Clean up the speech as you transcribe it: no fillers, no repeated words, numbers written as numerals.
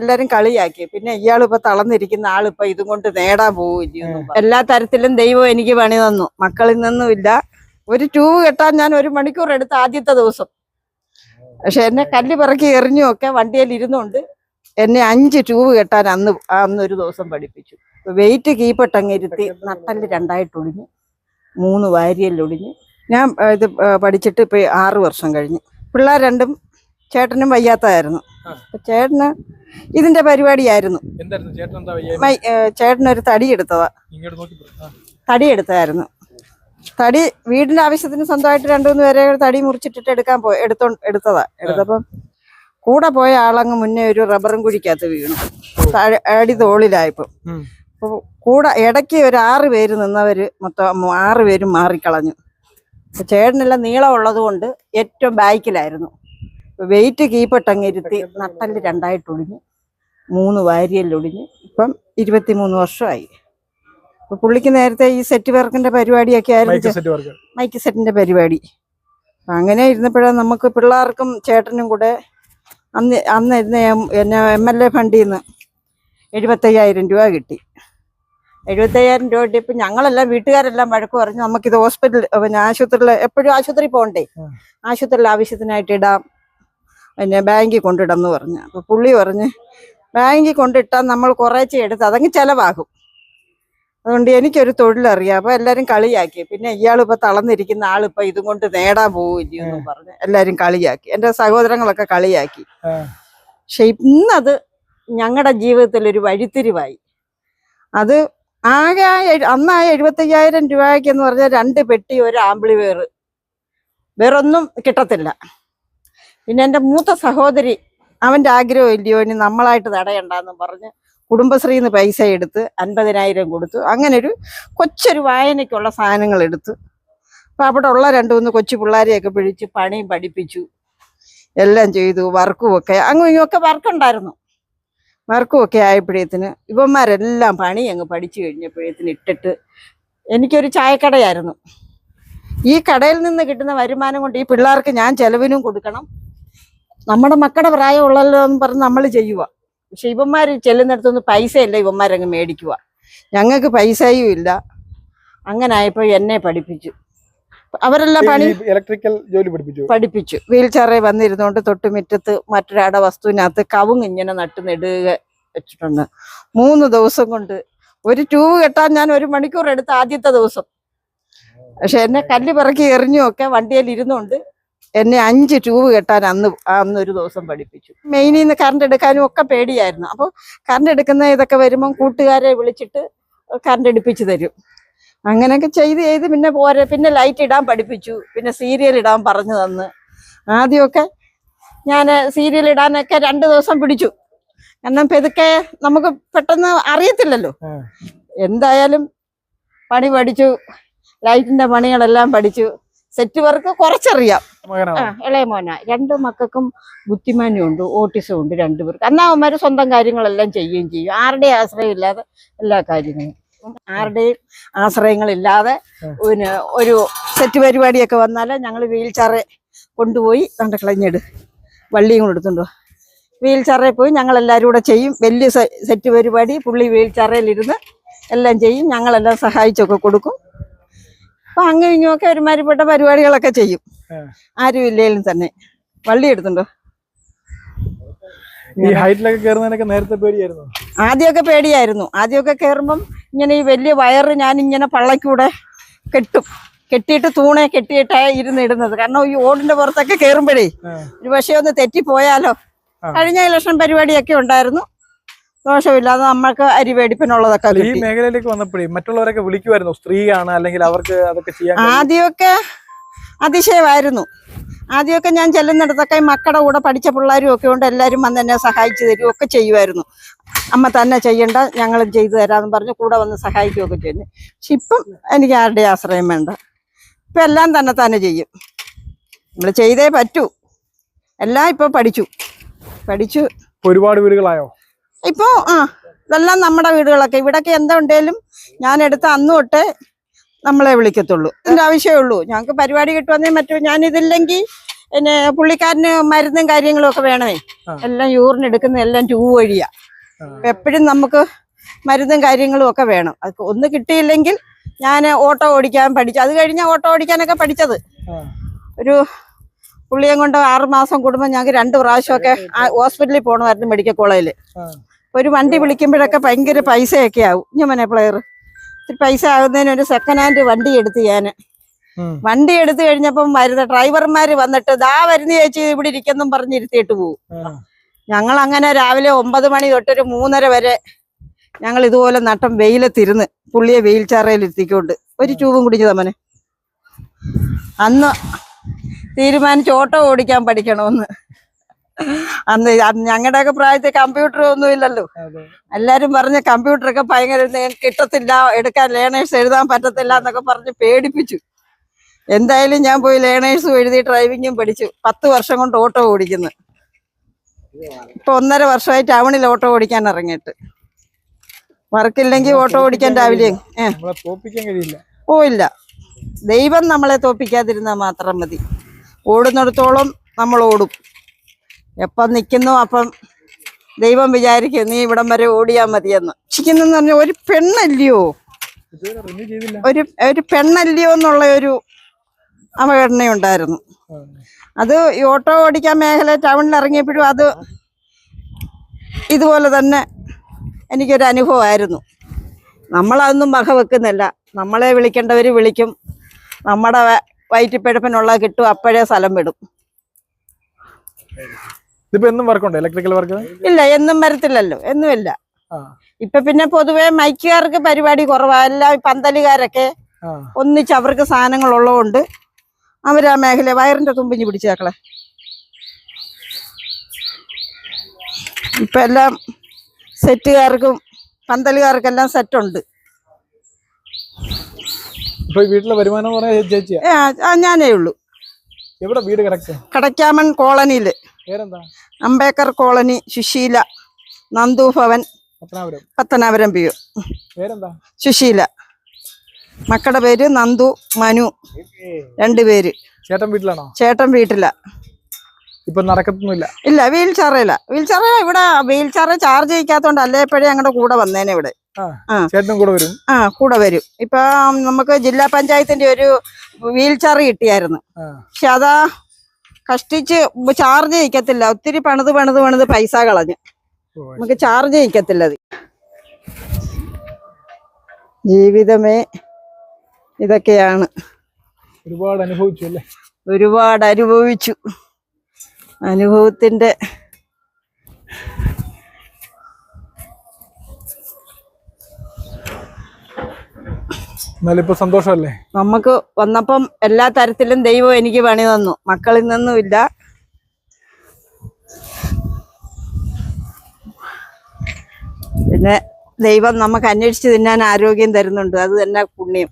എല്ലാരും കളിയാക്കി. പിന്നെ ഇയാളിപ്പോ തളർന്നിരിക്കുന്ന ആളിപ്പോ ഇതും കൊണ്ട് നേടാൻ പോവില്ല. എല്ലാ തരത്തിലും ദൈവം എനിക്ക് പണി തന്നു. മക്കളിൽ നിന്നുമില്ല. ഒരു ട്യൂബ് കെട്ടാൻ ഞാൻ 1 മണിക്കൂർ എടുത്ത ആദ്യത്തെ ദിവസം. പക്ഷെ എന്നെ കല്ല് പിറക്കി എറിഞ്ഞും ഒക്കെ വണ്ടിയിൽ ഇരുന്നുകൊണ്ട് എന്നെ 5 ട്യൂബ് കെട്ടാൻ അന്നൊരു ദിവസം പഠിപ്പിച്ചു. വെയിറ്റ് കീപ്പിട്ടങ്ങിരുത്തി നട്ടല് 2 3 വാരിയല്ലൊടിഞ്ഞ്. ഞാൻ ഇത് പഠിച്ചിട്ട് ഇപ്പൊ 6 വർഷം കഴിഞ്ഞു. പിള്ളേർ രണ്ടും ചേട്ടനും വയ്യാത്തതായിരുന്നു. ചേട്ടന് ഇതിന്റെ പരിപാടിയായിരുന്നു. ചേട്ടനൊരു തടി എടുത്തതായിരുന്നു. തടി വീടിന്റെ ആവശ്യത്തിന് സ്വന്തമായിട്ട് 2-3 പേരെ തടി മുറിച്ചിട്ടിട്ട് എടുത്തപ്പം കൂടെ പോയ ആളങ്ങ് മുന്നേ ഒരു റബ്ബറും കുഴിക്കകത്ത് വീണു. അടി തോളിലായപ്പോ കൂടെ ഇടയ്ക്ക് ഒരു 6 പേര് നിന്നവര് മൊത്തം 6 പേരും മാറിക്കളഞ്ഞു. ചേട്ടനെല്ലാം നീളമുള്ളത് കൊണ്ട് ഏറ്റവും ബാക്കിലായിരുന്നു. വെയിറ്റ് കീപ്പിട്ടങ്ങിരുത്തി നട്ടല് 2 3 വാരിയല്ലൊടിഞ്ഞ്. ഇപ്പം 23 വർഷമായി. അപ്പൊ പുള്ളിക്ക് നേരത്തെ ഈ സെറ്റ് വർക്കിന്റെ പരിപാടിയൊക്കെ ആയിരുന്നു, മൈക്ക് സെറ്റിന്റെ പരിപാടി. അങ്ങനെ ഇരുന്നപ്പോഴാണ് നമുക്ക് പിള്ളേർക്കും ചേട്ടനും കൂടെ അന്ന് എന്നെ MLA ഫണ്ടിൽ നിന്ന് 75,000 രൂപ കിട്ടി. 75,000 രൂപ കിട്ടിയപ്പോൾ ഞങ്ങളെല്ലാം വീട്ടുകാരെല്ലാം വഴക്ക് പറഞ്ഞു, നമുക്കിത് പിന്നെ ആശുപത്രിയിൽ എപ്പോഴും ആശുപത്രി പോകണ്ടേ, ആശുപത്രിയിൽ ആവശ്യത്തിനായിട്ട് ഇടാം, പിന്നെ ബാങ്കിൽ കൊണ്ടിടാം എന്ന് പറഞ്ഞു. അപ്പൊ പുള്ളി പറഞ്ഞ് ബാങ്കിൽ കൊണ്ടിട്ടാൽ നമ്മൾ കുറേശ്ശെ എടുത്ത് അതങ്ങ് ചെലവാകും, അതുകൊണ്ട് എനിക്കൊരു തൊഴിലറിയാം. അപ്പൊ എല്ലാരും കളിയാക്കി. പിന്നെ ഇയാളിപ്പോ തളർന്നിരിക്കുന്ന ആളിപ്പോ ഇതും കൊണ്ട് നേടാൻ പോവില്ല എന്നും പറഞ്ഞ് എല്ലാരും കളിയാക്കി. എന്റെ സഹോദരങ്ങളൊക്കെ കളിയാക്കി. പക്ഷെ ഇന്നത് ഞങ്ങളുടെ ജീവിതത്തിൽ ഒരു വഴിത്തിരിവായി. അത് ആകെ അന്ന് 75,000 രൂപയ്ക്ക് എന്ന് പറഞ്ഞാൽ 2 പെട്ടി, ഒരു ആംബ്ലിവേർ, വേറൊന്നും കിട്ടത്തില്ല. പിന്നെ എൻ്റെ മൂത്ത സഹോദരി, അവൻ്റെ ആഗ്രഹം ഇല്ലയോ ഇനി നമ്മളായിട്ട് തടയണ്ടെന്ന് പറഞ്ഞ് കുടുംബശ്രീന്ന് പൈസ എടുത്ത് 50,000 കൊടുത്തു. അങ്ങനെ ഒരു കൊച്ചൊരു വായനയ്ക്കുള്ള സാധനങ്ങൾ എടുത്തു. അപ്പം അവിടെ ഉള്ള 2-3 കൊച്ചു പിള്ളേരെയൊക്കെ പിടിച്ച് പണിയും പഠിപ്പിച്ചു, എല്ലാം ചെയ്തു. വർക്കും ഒക്കെ അങ്ങും ഇങ്ങൊക്കെ വർക്കുണ്ടായിരുന്നു. വർക്കും ഒക്കെ ആയപ്പോഴേത്തിന് ഇവന്മാരെല്ലാം പണി അങ്ങ് പഠിച്ചു കഴിഞ്ഞപ്പോഴേത്തിന് ഇട്ടിട്ട് എനിക്കൊരു ചായക്കടയായിരുന്നു. ഈ കടയിൽ നിന്ന് കിട്ടുന്ന വരുമാനം കൊണ്ട് ഈ പിള്ളേർക്ക് ഞാൻ ചെലവിനും കൊടുക്കണം, നമ്മുടെ മക്കളുടെ പ്രായമുള്ളല്ലോ എന്ന് പറഞ്ഞ് നമ്മൾ ചെയ്യുക. പക്ഷെ ഇവന്മാർ ചെല്ലുന്നിടത്തൊന്നും പൈസയില്ല, ഇവന്മാരങ്ങ് മേടിക്കുക. ഞങ്ങൾക്ക് പൈസയും ഇല്ല. അങ്ങനെ ആയപ്പോൾ എന്നെ പഠിപ്പിച്ചു. അവരെല്ലാം ഇലക്ട്രിക്കൽ ജോലി പഠിപ്പിച്ചു. വീൽ ചെയറിൽ വന്നിരുന്നോണ്ട് തൊട്ടുമുറ്റത്ത് മറ്റൊരാടെ വസ്തുവിനകത്ത് കവുങ്ങ് ഇങ്ങനെ നട്ട് നെടുക വെച്ചിട്ടുണ്ട്. 3 ദിവസം കൊണ്ട് ഒരു ട്യൂബ് കെട്ടാൻ ഞാൻ 1 മണിക്കൂർ എടുത്ത ആദ്യത്തെ ദിവസം. പക്ഷെ എന്നെ കല്ല് പിറക്കി എറിഞ്ഞും ഒക്കെ വണ്ടിയിൽ ഇരുന്നുകൊണ്ട് എന്നെ 5 ട്യൂബ് കെട്ടാൻ അന്നൊരു ദിവസം പഠിപ്പിച്ചു. മെയിനിൽ നിന്ന് കറണ്ട് എടുക്കാനും ഒക്കെ പേടിയായിരുന്നു. അപ്പോൾ കറണ്ട് എടുക്കുന്ന ഇതൊക്കെ വരുമ്പം കൂട്ടുകാരെ വിളിച്ചിട്ട് കറണ്ട് എടുപ്പിച്ചു തരും. അങ്ങനെയൊക്കെ ചെയ്ത് പിന്നെ ലൈറ്റ് ഇടാൻ പഠിപ്പിച്ചു. പിന്നെ സീരിയൽ ഇടാൻ പറഞ്ഞു തന്ന്. ആദ്യമൊക്കെ ഞാൻ സീരിയൽ ഇടാനൊക്കെ 2 ദിവസം പിടിച്ചു. കാരണം ഇതൊക്കെ നമുക്ക് പെട്ടെന്ന് അറിയത്തില്ലല്ലോ. എന്തായാലും പണി പഠിച്ചു, ലൈറ്റിന്റെ പണികളെല്ലാം പഠിച്ചു. സെറ്റ് വർക്ക് കുറച്ചറിയാം. ഇളയ മോന 2 മക്കൾക്കും ബുദ്ധിമാന്യം ഉണ്ട്, ഓട്ടിസം ഉണ്ട് 2 പേർക്ക്. അന്നാവന്മാര് സ്വന്തം കാര്യങ്ങളെല്ലാം ചെയ്യുകയും ചെയ്യും. ആരുടെയും ആശ്രയം ഇല്ലാതെ എല്ലാ കാര്യങ്ങളും, ആരുടെയും ആശ്രയങ്ങളില്ലാതെ പിന്നെ ഒരു സെറ്റ് പരിപാടിയൊക്കെ വന്നാൽ ഞങ്ങൾ വീൽ ചെയറെ കൊണ്ടുപോയി കളഞ്ഞിട് വള്ളിയും കൂടെ എടുത്തുണ്ടോ വീൽ ചെയറിൽ പോയി ഞങ്ങളെല്ലാവരും കൂടെ ചെയ്യും. വലിയ സെറ്റ് പരിപാടി പുള്ളി വീൽ ചെയറിലിരുന്ന് എല്ലാം ചെയ്യും. ഞങ്ങളെല്ലാം സഹായിച്ചൊക്കെ കൊടുക്കും. അപ്പൊ അങ്ങനെ ഇങ്ങനെയൊക്കെ ഒരുമാതിരിപ്പെട്ട പരിപാടികളൊക്കെ ചെയ്യും. ആരും ഇല്ലേലും തന്നെ. വള്ളി എടുത്തുണ്ടോ? ഈ ഹൈറ്റിലൊക്കെ കേറുന്നതിനൊക്കെ നേരത്തെ പേടിയായിരുന്നു? ആദ്യമൊക്കെ പേടിയായിരുന്നു. ആദ്യമൊക്കെ കയറുമ്പം ഇങ്ങനെ ഈ വലിയ വയറ് ഞാൻ ഇങ്ങനെ പള്ളക്കൂടെ കെട്ടിയിട്ട് തൂണെ കെട്ടിയിട്ടാണ് ഇരുന്നിടുന്നത്. കാരണം ഈ ഓടിന്റെ പുറത്തൊക്കെ കയറുമ്പോഴേ ഒരു പക്ഷേ ഒന്ന് തെറ്റിപ്പോയാലോ. കഴിഞ്ഞ ഇലക്ഷൻ പരിപാടിയൊക്കെ ഉണ്ടായിരുന്നു. ദോഷമില്ലാതെ നമ്മൾക്ക് അരിവേടിപ്പിനുള്ളതൊക്കെ ഈ മേഖലയിലേക്ക് വന്നപ്പോഴേ മറ്റുള്ളവരൊക്കെ വിളിക്കുമായിരുന്നു സ്ത്രീയാണ്, അല്ലെങ്കിൽ അവർക്ക് അതൊക്കെ ചെയ്യാൻ? ആദ്യമൊക്കെ അതിശയമായിരുന്നു. ആദ്യമൊക്കെ ഞാൻ ചെല്ലുന്നിടത്തൊക്കെ മക്കളുടെ കൂടെ പഠിച്ച പിള്ളേരും ഒക്കെ ഉണ്ട്. എല്ലാവരും വന്ന് എന്നെ സഹായിച്ചു തരും ഒക്കെ ചെയ്യുമായിരുന്നു. അമ്മ തന്നെ ചെയ്യണ്ട, ഞങ്ങളും ചെയ്തു തരാമെന്ന് പറഞ്ഞ് കൂടെ വന്ന് സഹായിക്കുകയൊക്കെ ചെയ്യുന്നു. പക്ഷെ ഇപ്പം എനിക്ക് ആരുടെ ആശ്രയം വേണ്ട. ഇപ്പം എല്ലാം തന്നെ ചെയ്യും. നമ്മൾ ചെയ്തേ പറ്റൂ. എല്ലാം ഇപ്പം പഠിച്ചു. ഒരുപാട് വീടുകളായോ ഇപ്പോ? ഇതെല്ലാം നമ്മുടെ വീടുകളൊക്കെ. ഇവിടൊക്കെ എന്തുണ്ടേലും ഞാൻ എടുത്ത അന്ന് തൊട്ടേ നമ്മളെ വിളിക്കത്തുള്ളൂ. ഇതിന്റെ ആവശ്യമേ ഉള്ളൂ. ഞങ്ങൾക്ക് പരിപാടി കിട്ടുവന്നേ പറ്റൂ. ഞാനിതില്ലെങ്കിൽ പിന്നെ പുള്ളിക്കാരന് മരുന്നും കാര്യങ്ങളും ഒക്കെ വേണമേ. എല്ലാം യൂറിൻ എടുക്കുന്ന എല്ലാം ട്യൂബ് വഴിയാ. അപ്പൊ എപ്പോഴും നമുക്ക് മരുന്നും കാര്യങ്ങളും ഒക്കെ വേണം. അത് ഒന്ന് കിട്ടിയില്ലെങ്കിൽ ഞാൻ ഓട്ടോ ഓടിക്കാൻ പഠിച്ചു. അത് കഴിഞ്ഞ ഓട്ടോ ഓടിക്കാനൊക്കെ പഠിച്ചത്. ഒരു പുള്ളിയെ കൊണ്ട് 6 മാസം കൂടുമ്പോൾ ഞങ്ങൾക്ക് 2 പ്രാവശ്യമൊക്കെ ഹോസ്പിറ്റലിൽ പോകണമായിരുന്നു, മെഡിക്കൽ കോളേജിൽ. ഒരു വണ്ടി വിളിക്കുമ്പോഴൊക്കെ ഭയങ്കര പൈസയൊക്കെ ആവും. ഞാൻ പ്ലെയർ ഇത്തിരി പൈസ ആകുന്നതിന് ഒരു സെക്കൻഡ് ഹാൻഡ് വണ്ടി എടുത്ത് ഞാൻ വണ്ടി എടുത്തു കഴിഞ്ഞപ്പം വരുന്ന ഡ്രൈവർമാര് വന്നിട്ട് ദാ വരുന്ന ചേച്ചി ഇവിടെ ഇരിക്കെന്നും പറഞ്ഞിരുത്തിയിട്ട് പോകും. ഞങ്ങൾ അങ്ങനെ രാവിലെ 9 മണി തൊട്ടൊരു 3:30 വരെ ഞങ്ങൾ ഇതുപോലെ നട്ടം വെയിലത്തിരുന്ന് പുള്ളിയെ വീൽ ചെയറിൽ ഇരുത്തിക്കൊണ്ട് ഒരു ട്യൂബും കുടിച്ചു തമ്മനെ. അന്ന് തീരുമാനിച്ച് ഓട്ടോ ഓടിക്കാൻ പഠിക്കണമെന്ന്. അന്ന് ഞങ്ങളുടെയൊക്കെ പ്രായത്തിൽ കമ്പ്യൂട്ടർ ഒന്നും ഇല്ലല്ലോ. എല്ലാരും പറഞ്ഞ് കമ്പ്യൂട്ടറൊക്കെ ഭയങ്കര കിട്ടത്തില്ല, എടുക്കാൻ ലേണേഴ്സ് എഴുതാൻ പറ്റത്തില്ല എന്നൊക്കെ പറഞ്ഞ് പേടിപ്പിച്ചു. എന്തായാലും ഞാൻ പോയി ലേണേഴ്സും എഴുതി ഡ്രൈവിങ്ങും പഠിച്ചു. 10 വർഷം കൊണ്ട് ഓട്ടോ ഓടിക്കുന്നു. ഇപ്പൊ 1.5 വർഷമായി ടൗണിൽ ഓട്ടോ ഓടിക്കാൻ ഇറങ്ങിയിട്ട്. വർക്കില്ലെങ്കിൽ ഓട്ടോ ഓടിക്കാൻ രാവിലെ ഇല്ല. ദൈവം നമ്മളെ തോപ്പിക്കാതിരുന്നാൽ മാത്രം മതി. ഓടുന്നിടത്തോളം നമ്മൾ ഓടും. എപ്പം നിൽക്കുന്നു അപ്പം ദൈവം വിചാരിക്കും നീ ഇവിടം വരെ ഓടിയാ മതിയെന്ന്. ചിക്കുന്നെന്ന് പറഞ്ഞാൽ ഒരു പെണ്ണല്ലയോ, ഒരു പെണ്ണല്ലയോ എന്നുള്ള ഒരു അവഗണനയുണ്ടായിരുന്നു. അത് ഈ ഓട്ടോ ഓടിക്കാൻ മേഖല ടൗണിൽ ഇറങ്ങിയപ്പോഴും അത് ഇതുപോലെ തന്നെ എനിക്കൊരു അനുഭവമായിരുന്നു. നമ്മളതൊന്നും വക വെക്കുന്നില്ല. നമ്മളെ വിളിക്കേണ്ടവർ വിളിക്കും. നമ്മുടെ വയറ്റിപ്പിഴപ്പിനുള്ള കിട്ടും, അപ്പോഴേ സ്ഥലം വിടും. ഇലക്ട്രിക്കൽ വർക്ക് ഇല്ല, എന്നും വരത്തില്ലല്ലോ, എന്നുമില്ല. ഇപ്പൊ പിന്നെ പൊതുവെ മൈക്കുകാർക്ക് പരിപാടി കുറവാ. എല്ലാം പന്തലുകാരൊക്കെ ഒന്നിച്ച് അവർക്ക് സാധനങ്ങൾ ഉള്ളതുകൊണ്ട് അവരാ മേഖല വയറിന്റെ തുമ്പിഞ്ഞ് പിടിച്ചേക്കളെ. ഇപ്പൊ എല്ലാം സെറ്റുകാർക്കും പന്തലുകാർക്കെല്ലാം സെറ്റുണ്ട്. വീട്ടിലെ വരുമാനം ഞാനേ ഉള്ളൂ. എവിടെ വീട്? കടക്കാമൺ കോളനിയില്, അംബേദ്കർ കോളനി, സുശീല, നന്ദു ഭവൻ, പത്തനാപുരം പിയു. സുശീല. മക്കളുടെ പേര് നന്ദു, മനു, 2 പേര്. ചേട്ടൻ വീട്ടിലാണോ? ചേട്ടൻ വീട്ടില. ഇപ്പൊ നടക്കത്തൊന്നുമില്ല? ഇല്ല, വീൽ ചെയറില്ല. ഇവിടെ വീൽ ചെയർ ചാർജ് ചെയ്യിക്കാത്തോണ്ട് അല്ലേ എപ്പോഴും ഞങ്ങളുടെ കൂടെ വന്നേനെ ഇവിടെ. ചേട്ടനും കൂടെ വരും? കൂടെ വരും. ഇപ്പൊ നമുക്ക് ജില്ലാ പഞ്ചായത്തിന്റെ ഒരു വീൽ ചെയർ കിട്ടിയായിരുന്നു. പക്ഷെ അതാ കഷ്ടിച്ച് ചാർജ് ചെയ്യിക്കത്തില്ല. ഒത്തിരി പണിത് പൈസ കളഞ്ഞ് നമുക്ക് ചാർജ് ചെയ്യിക്കത്തില്ല. അത് ജീവിതമേ ഇതൊക്കെയാണ്. ഒരുപാട് അനുഭവിച്ചു അല്ലേ? ഒരുപാട് അനുഭവിച്ചു. അനുഭവത്തിന്റെ എന്നാലിപ്പോ സന്തോഷമല്ലേ? നമുക്ക് വന്നപ്പം എല്ലാ തരത്തിലും ദൈവം എനിക്ക് പണി തന്നു. മക്കളിൽ നിന്നുമില്ല. പിന്നെ ദൈവം നമുക്ക് അന്വേഷിച്ച് തിന്നാൻ ആരോഗ്യം തരുന്നുണ്ട്. അത് തന്നെ പുണ്യം.